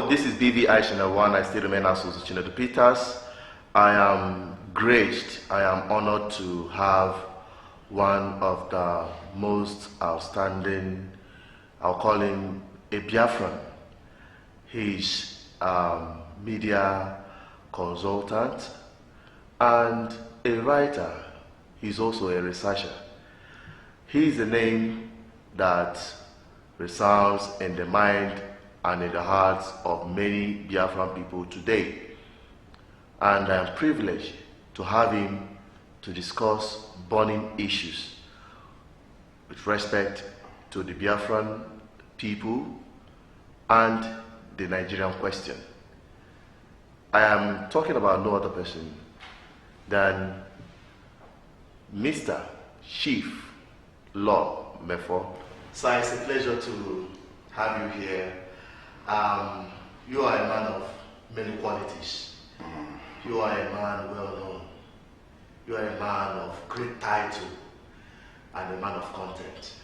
Hello, this is BVI Channel 1. I still remain Uche Mefor Deputy. I am graced, I am honored to have one of the most outstanding, I'll call him a Biafran. He's media consultant and a writer. He's also a researcher. He's a name that resounds in the mind and in the hearts of many Biafran people today. And I am privileged to have him to discuss burning issues with respect to the Biafran people and the Nigerian question. I am talking about no other person than Mr. Chief Law Mefor. So it's a pleasure to have you here. You are a man of many qualities. You are a man well known. You are a man of great title and a man of content.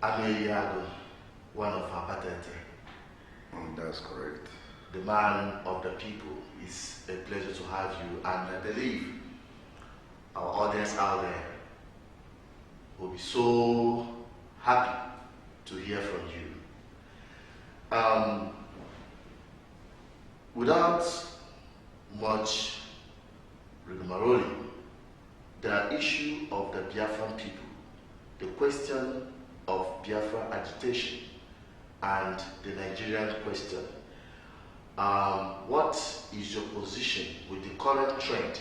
Yago, one of our patent. That's correct. The man of the people. It's a pleasure to have you, and I believe our audience out there will be so happy to hear from you. Without much rigmarole, the issue of the Biafran people, the question of Biafran agitation, and the Nigerian question. What is your position with the current trend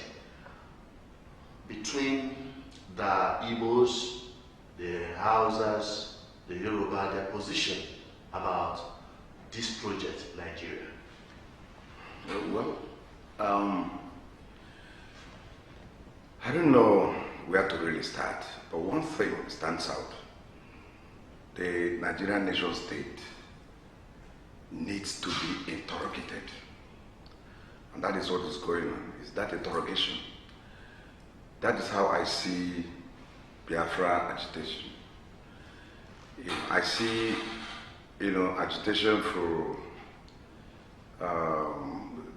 between the Igbos, the Hausas, the Yoruba, their position about this project, Nigeria? Well, I don't know where to really start, but one thing stands out. The Nigerian nation state needs to be interrogated. And that is what is going on, is that interrogation. That is how I see Biafra agitation. I see, agitation for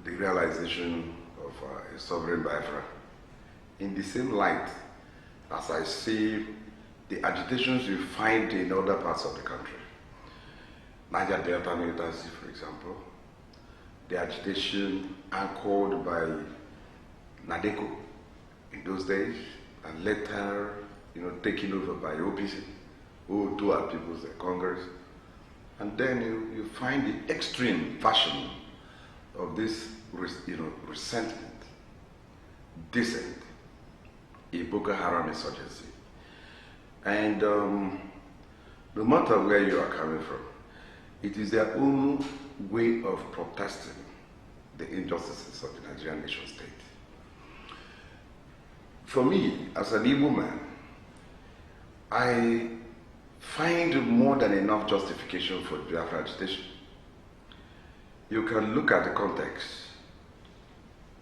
the realization of a sovereign Biafra in the same light as I see the agitations you find in other parts of the country. Niger Delta militancy, for example, the agitation anchored by Nadeko in those days, and later, taken over by OPC, who do our People's Congress. And then you find the extreme version of this, resentment, dissent, in Boko Haram insurgency. And no matter where you are coming from, it is their own way of protesting the injustices of the Nigerian nation state. For me, as an Igbo man, I find more than enough justification for Biafra agitation. You can look at the context,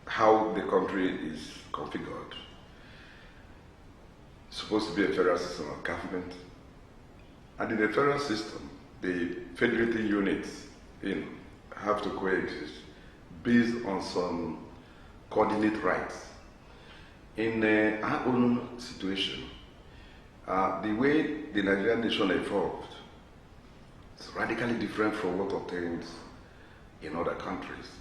how the country is configured. It's supposed to be a federal system of government. And in the federal system, the federating units have to coexist based on some coordinate rights. In our own situation, the way the Nigerian nation evolved is radically different from what obtains in other countries.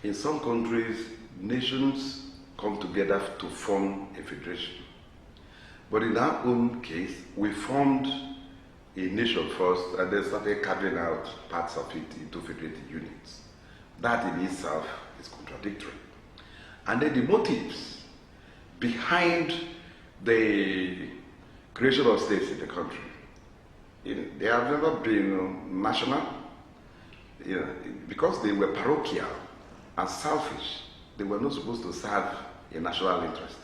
In some countries, nations come together to form a federation. But in our own case, we formed a nation first and then started carving out parts of it into federated units. That in itself is contradictory. And then the motives behind the creation of states in the country, they have never been national, because they were parochial and selfish. They were not supposed to serve a national interest.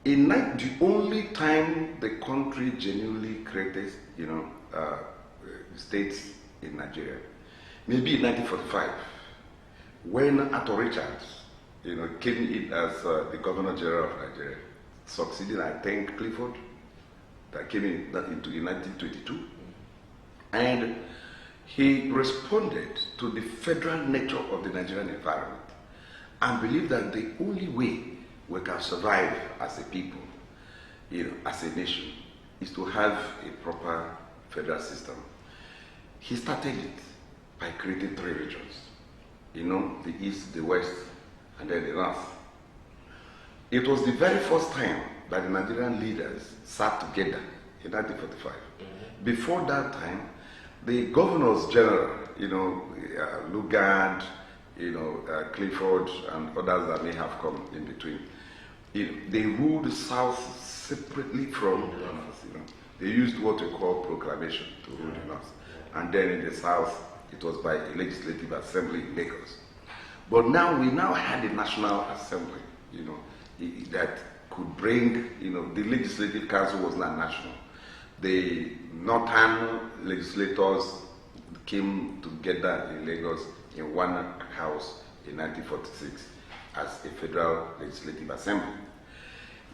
The only time the country genuinely created, states in Nigeria, maybe in 1945, when Arthur Richards, came in as the Governor General of Nigeria, succeeding, I think, Clifford, that came in 1922, and he responded to the federal nature of the Nigerian environment and believed that the only way we can survive as a people, as a nation, is to have a proper federal system. He started it by creating 3 regions, the East, the West, and then the North. It was the very first time that the Nigerian leaders sat together in 1945. Before that time, the governors general, Lugard, Clifford, and others that may have come in between, they ruled the South separately from the North. They used what we call proclamation to rule the North. And then in the South, it was by a legislative assembly in Lagos. But now we had a national assembly, that could bring, the legislative council was not national. The northern legislators came together in Lagos in one house in 1946 as a federal legislative assembly.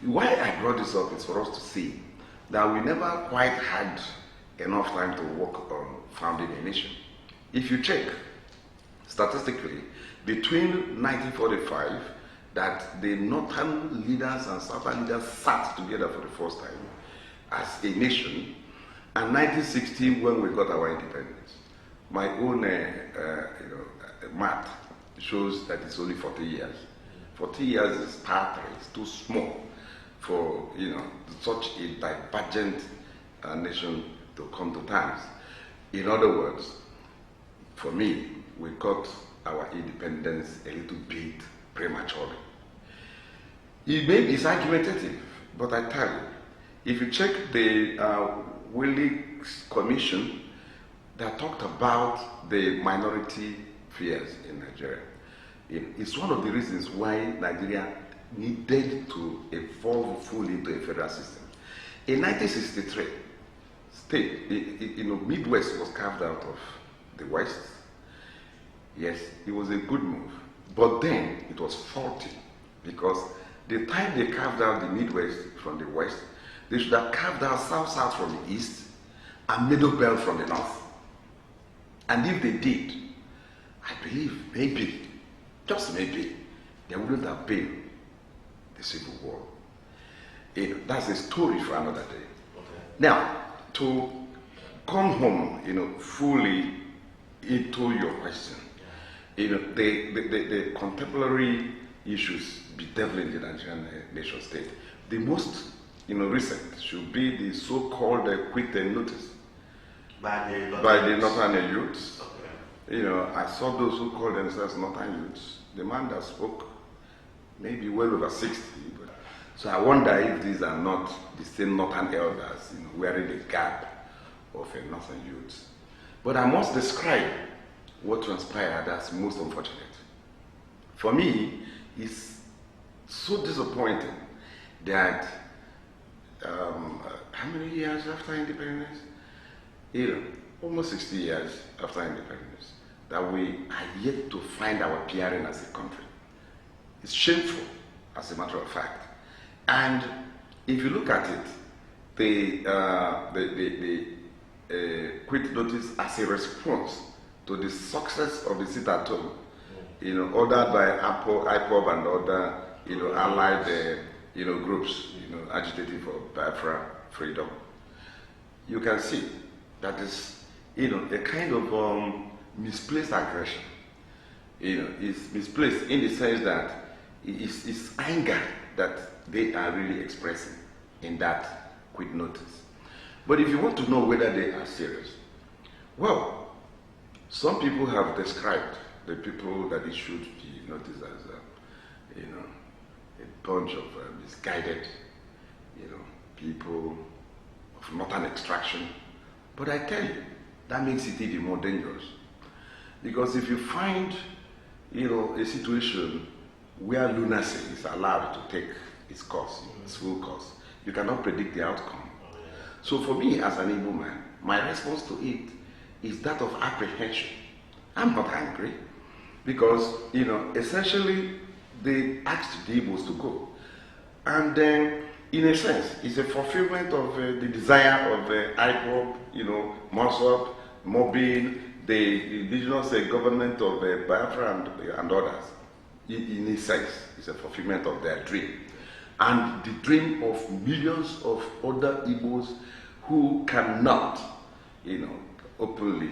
Why I brought this up is for us to see that we never quite had enough time to work on founding a nation. If you check statistically, between 1945, that the northern leaders and southern leaders sat together for the first time as a nation, and 1960 when we got our independence. My own math shows that it's only 40 years. 40 years is part, it's too small for such a divergent nation to come to terms. In other words, for me, we got our independence a little bit prematurely. It's argumentative, but I tell you, if you check the Willis Commission that talked about the minority fears in Nigeria, it's one of the reasons why Nigeria needed to evolve fully into a federal system. In 1963, Midwest was carved out of the West. Yes, it was a good move, but then it was faulty because the time they carved out the Midwest from the West, they should have carved out South-South from the East and Middle Belt from the North. And if they did, I believe maybe, just maybe, there wouldn't have been the Civil War. That's a story for another day. Okay. Now, to come home, fully into your question, the contemporary issues bedeviling the Nigerian nation state. The most recent should be the so-called quit notice by the Northern youths. Okay. I saw those who call themselves Northern youths. The man that spoke maybe well over 60. So I wonder if these are not the same Northern elders wearing the garb of a Northern youth. But I must describe what transpired as most unfortunate. For me, it's so disappointing that how many years after independence? Almost 60 years after independence, that we are yet to find our bearing as a country. It's shameful, as a matter of fact. And if you look at it, the quit notice as a response to the success of the sit-at-home, ordered by IPOB and other, allied, groups, agitating for Biafra freedom. You can see that is, a kind of misplaced aggression. It's misplaced in the sense that it's anger that they are really expressing in that quit notice. But if you want to know whether they are serious, well, some people have described the people that issued the notice as, a bunch of misguided, people of northern extraction. But I tell you, that makes it even more dangerous. Because if you find, a situation where lunacy is allowed to take its course, its full course, you cannot predict the outcome. So for me, as an Igbo man, my response to it is that of apprehension. I'm not angry because, essentially they asked the Igbos to go. And then, in a sense, it's a fulfillment of the desire of IPOB, MOSOP, Mobin, the indigenous government of Biafra and others, in a sense, is a fulfillment of their dream. And the dream of millions of other Igbos who cannot, openly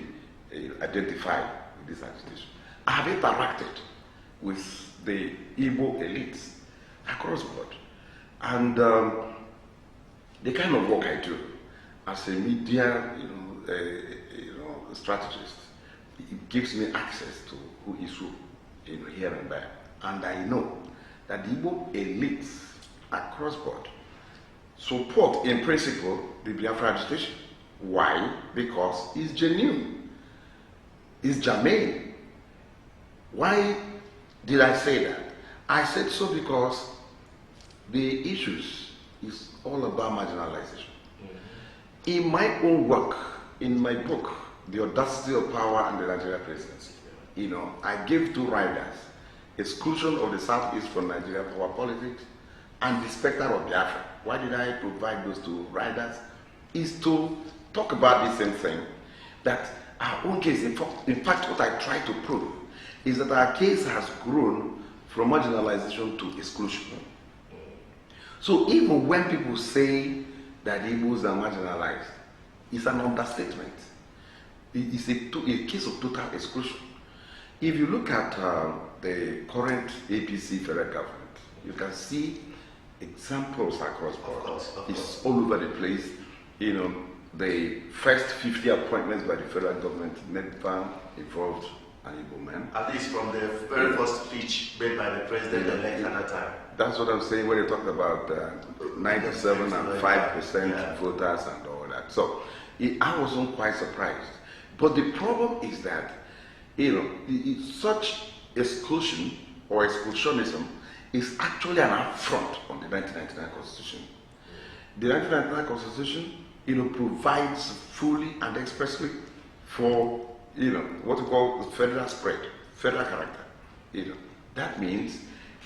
identify with this agitation. I have interacted with the Igbo elites across the board. And the kind of work I do as a media strategist, it gives me access to who is who here and there. And I know that the Igbo elites across board support in principle the Biafra agitation. Why? Because it's genuine, it's germane. Why did I say that? I said so because the issues is all about marginalization. In my own work, in my book, The Audacity of Power and the Nigeria Presidency, I gave two riders: exclusion of the Southeast from Nigeria power politics and the specter of Biafra. Why did I provide those two riders? Is to talk about the same thing, that our own case, in fact, what I try to prove is that our case has grown from marginalization to exclusion. So even when people say that Igbos are marginalized, it's an understatement. It's a case of total exclusion. If you look at the current APC federal government, you can see examples across board. It's all over the place. The first 50 appointments by the federal government never involved an Igbo man. At least from the very first speech made by the president-elect at that time. That's what I'm saying when you talk about 97 and 5% voters and all that. So I wasn't quite surprised. But the problem is that, such exclusion or exclusionism is actually an affront on the 1999 Constitution. The 1999 Constitution, provides fully and expressly for, what we call federal spread, federal character. That means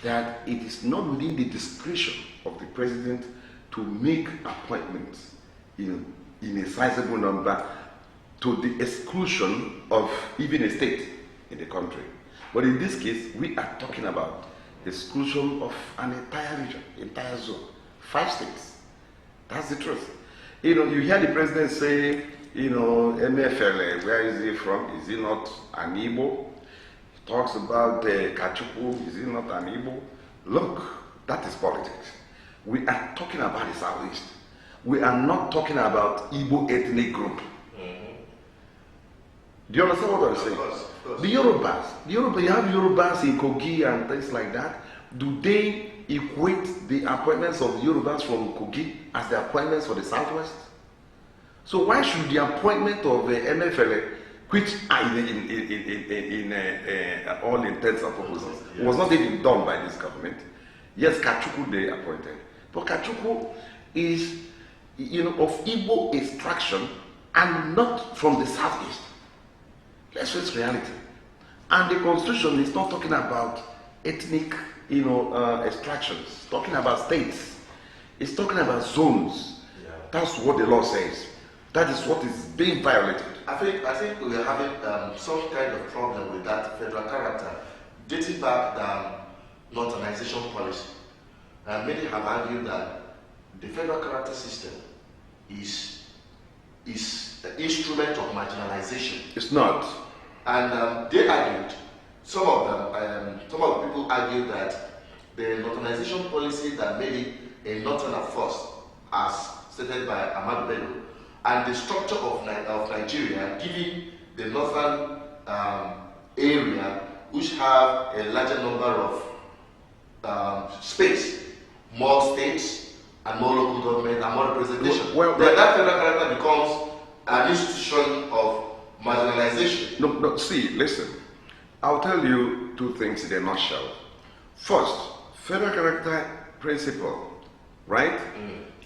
that it is not within the discretion of the president to make appointments in a sizable number to the exclusion of even a state in the country. But in this case, we are talking about exclusion of an entire region, entire zone, 5 states. That's the truth. You hear the president say, MFL, where is he from? Is he not an Igbo? He talks about Kachuku, is he not an Igbo? Look, that is politics. We are talking about the Southeast. We are not talking about Igbo ethnic group. Do you understand what I'm saying? Of course. The Yorubas, you have Yorubas in Kogi and things like that. Do they equate the appointments of Yorubas from Kogi as the appointments for the Southwest? So why should the appointment of MFL, which in all intents and purposes was not even done by this government? Yes, Kachuku they appointed, but Kachuku is of Igbo extraction and not from the Southeast. Let's face reality. And the Constitution is not talking about ethnic extractions. It's talking about states. It's talking about zones. Yeah. That's what the law says. That is what is being violated. I think we are having some kind of problem with that federal character, dating back the northernization policy. Many have argued that the federal character system is an instrument of marginalization. It's not. And they argued, some of the people argued that the northernization policy that made it a northerner first, as stated by Ahmad Bello, and the structure of Nigeria, giving the northern area, which have a larger number of space, more states, and more local government, and more representation. Then that federal character becomes an institution of marginalization. No, see, listen. I'll tell you two things in a nutshell. First, federal character principle, right?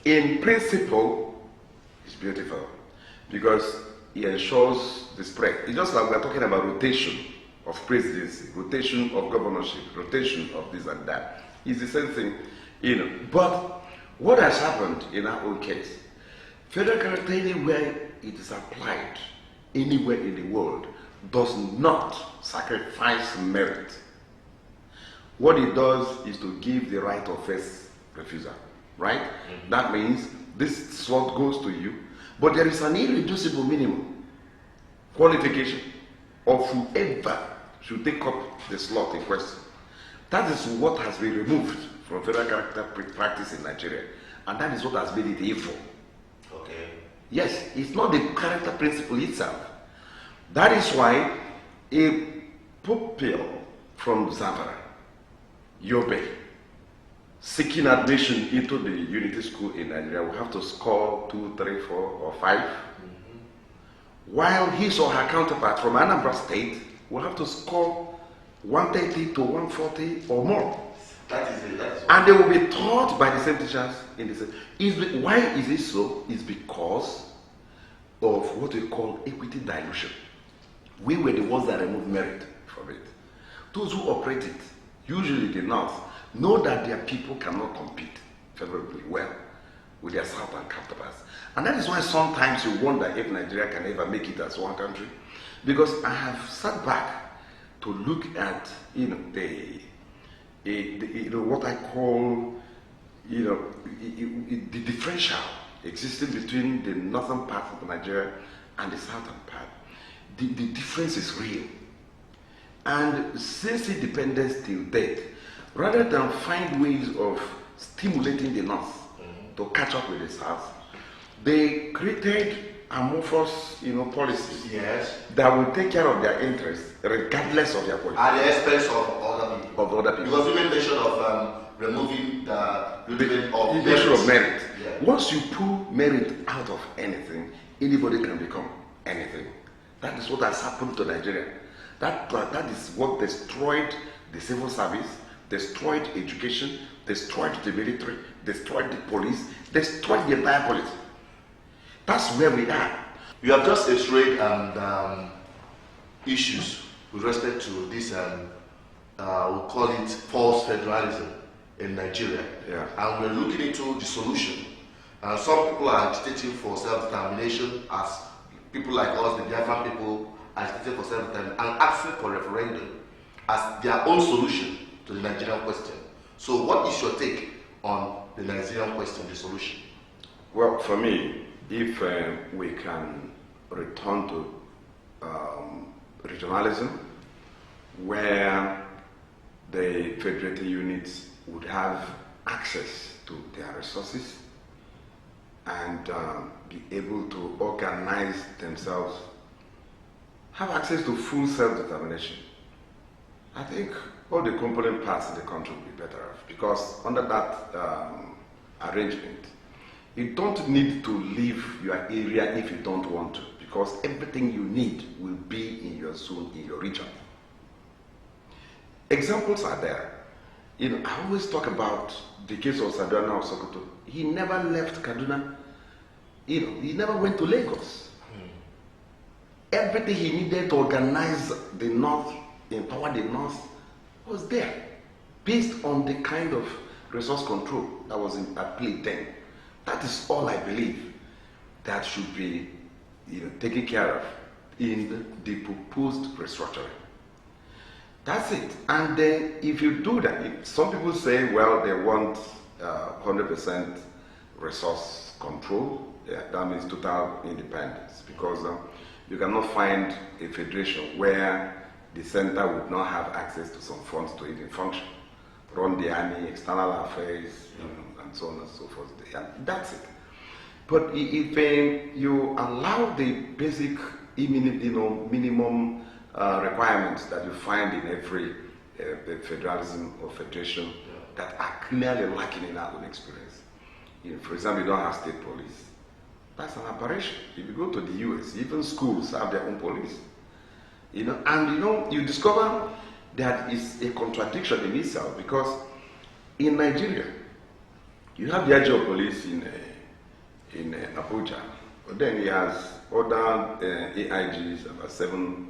In principle, it's beautiful because it ensures the spread. It's just like we're talking about rotation of presidency, rotation of governorship, rotation of this and that. It's the same thing, But what has happened in our own case? Federal character, anywhere it is applied, anywhere in the world, does not sacrifice merit. What it does is to give the right of first refusal, right? Mm-hmm. That means this slot goes to you, but there is an irreducible minimum qualification of whoever should take up the slot in question. That is what has been removed from federal character practice in Nigeria, and that is what has made it evil. Okay. Yes, it's not the character principle itself. That is why a pupil from Zamfara, Yobe, seeking admission into the unity school in Nigeria will have to score 2, 3, 4, or 5, while his or her counterpart from Anambra State will have to score 130 to 140 or more. That is it. And they will be taught by the same teachers in the same. Why is it so? It's because of what we call equity dilution. We were the ones that removed merit from it. Those who operate it, usually the North, know that their people cannot compete favorably well with their Southern counterparts. And that is why sometimes you wonder if Nigeria can ever make it as one country. Because I have sat back to look at, what I call, the differential existing between the northern part of Nigeria and the southern part. The difference is real. And since independence till date, rather than find ways of stimulating the north to catch up with the south, they created amorphous, policies that will take care of their interests regardless of their politics. At the expense of other people. Because you made mention of removing the issue of merit. Yeah. Once you pull merit out of anything, anybody can become anything. That is what has happened to Nigeria. That is what destroyed the civil service, destroyed education, destroyed the military, destroyed the police, destroyed the entire politics. That's where we are. You have just x-rayed issues with respect to this, we'll call it false federalism in Nigeria. Yeah. And we're looking into the solution. Some people are agitating for self-determination, as people like us, the Biafran people, are agitating for self-determination and asking for referendum as their own solution to the Nigerian question. So what is your take on the Nigerian question, the solution? Well, for me, if we can return to regionalism, where the federated units would have access to their resources and be able to organize themselves, have access to full self-determination, I think all the component parts in the country will be better off, because under that arrangement, you don't need to leave your area if you don't want to, because everything you need will be in your zone, in your region. Examples are there. I always talk about the case of Sadana of Sokoto. He never left Kaduna. He never went to Lagos. Everything he needed to organize the North, empower the North, was there, based on the kind of resource control that was at play then. That is all I believe that should be taken care of in the proposed restructuring. That's it. And then if you do that, some people say, well, they want 100% resource control. Yeah, that means total independence, because you cannot find a federation where the center would not have access to some funds to even function, run the army, external affairs, and so on and so forth. And that's it. But if you allow the basic minimum requirements that you find in every federalism or federation that are clearly lacking in our own experience. For example, you don't have state police. That's an aberration. If you go to the US, even schools have their own police. You discover that it's a contradiction in itself, because in Nigeria, you have the Agio police in Abuja, but then he has other AIGs, about 7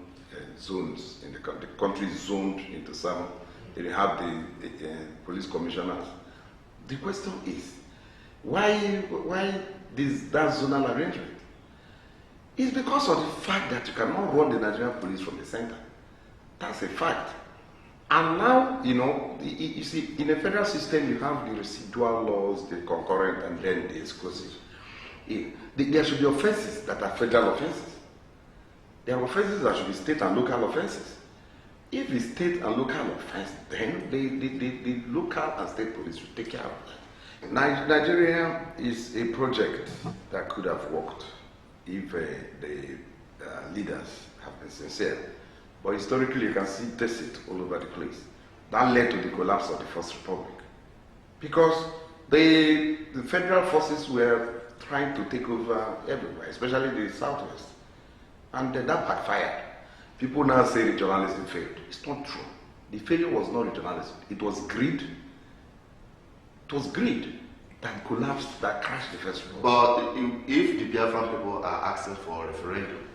zones in the country. The country is zoned into 7. Then you have the police commissioners. The question is, why that zonal arrangement? It's because of the fact that you cannot run the Nigerian police from the center. That's a fact. And now, you see, in a federal system, you have the residual laws, the concurrent, and then the exclusive. There should be offenses that are federal offenses. There are offenses that should be state and local offenses. If it's state and local offense, then the local and state police should take care of that. Nigeria is a project that could have worked if the leaders have been sincere. But historically, you can see tacit all over the place. That led to the collapse of the First Republic. Because the federal forces were trying to take over everywhere, especially the Southwest. And that backfired. People now say regionalism failed. It's not true. The failure was not regionalism. It was greed. It was greed that collapsed, that crashed the First Republic. But if the Biafran people are asking for a referendum,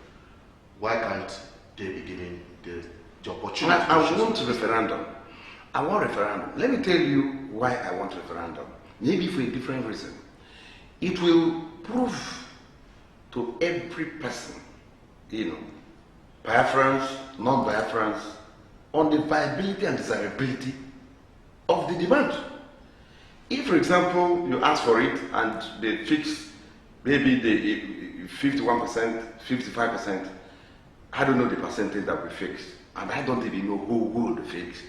why can't they be given the opportunity? I want referendum. I want referendum. Let me tell you why I want referendum. Maybe for a different reason. It will prove to every person, Biafrans, non-Biafrans, on the viability and desirability of the demand. If, for example, you ask for it and they fix maybe the 51%, 55%, I don't know the percentage that we fix, and I don't even know who will fix,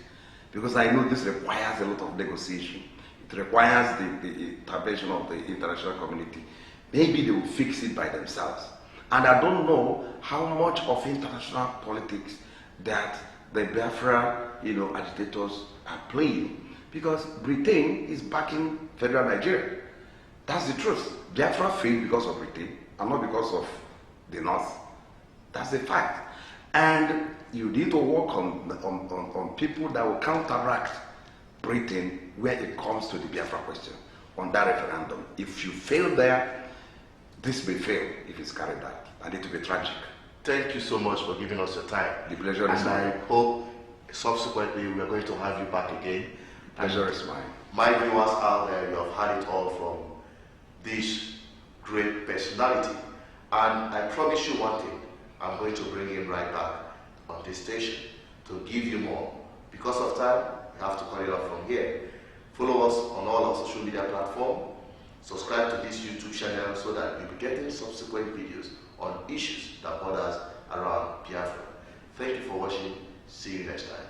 because I know this requires a lot of negotiation. It requires the intervention of the international community. Maybe they will fix it by themselves. And I don't know how much of international politics that the Biafra, agitators are playing, because Britain is backing federal Nigeria. That's the truth. Biafra failed because of Britain and not because of the North. That's the fact. And you need to work on people that will counteract Britain when it comes to the Biafra question on that referendum. If you fail there, this may fail if it's carried out, and it will be tragic. Thank you so much for giving us your time. The pleasure is mine. And I hope subsequently we are going to have you back again. Pleasure is mine. My viewers out there, you have had it all from this great personality. And I promise you one thing, I'm going to bring him right back on this station to give you more. Because of time, we have to cut it off from here. Follow us on all our social media platforms. Subscribe to this YouTube channel so that you'll be getting subsequent videos on issues that bother us around Biafra. Thank you for watching. See you next time.